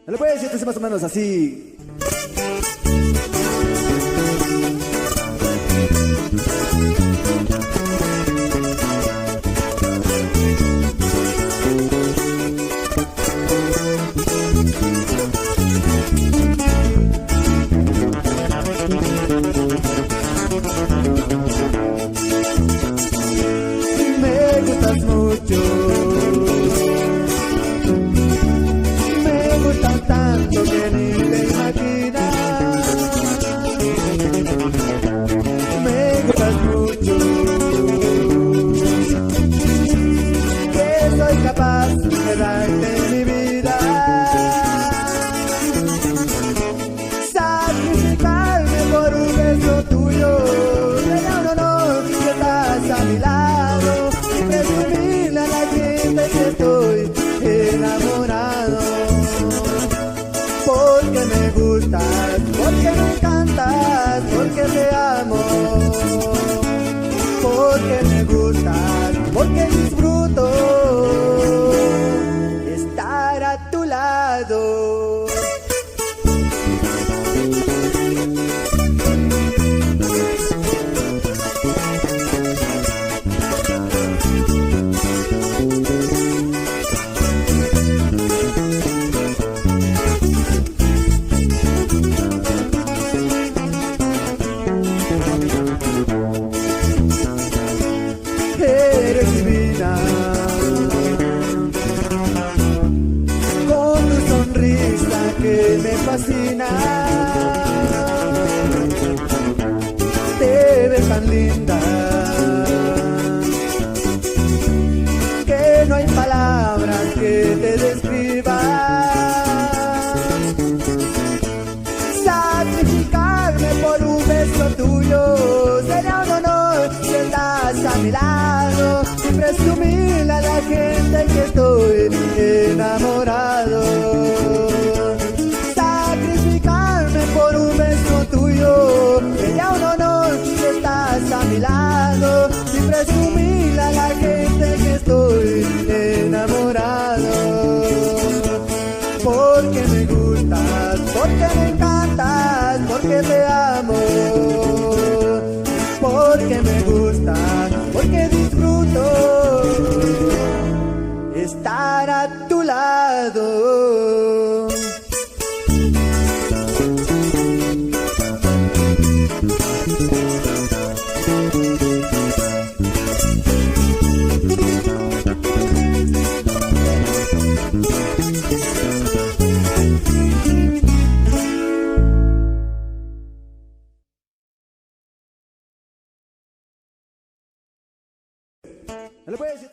Le puede decir más o menos así. Me gustas mucho, me gustas tanto que ni te imaginas. Me gustas mucho, que soy capaz de darte mi vida, sacrificarme por un beso tuyo. Sería un honor que estás a mi lado, presumirle a la gente que estoy enamorado. Porque me gustas, porque me encantas, porque te amo. Porque me gustas, porque disfruto estar a tu lado. Eres divina, con tu sonrisa que me fascina. Te ves tan linda que no hay palabras que te describan. Sacrificarme por un beso tuyo sería un honor que estás a mi lado y presumirle a la gente que estoy enamorado. Sacrificarme por un beso tuyo sería un honor que estás a mi lado y presumirle a la gente que estoy enamorado. Porque me gustas, porque me encantas, porque te amo. Porque me gustas, porque disfruto estar a tu lado. ¿Le puede decir?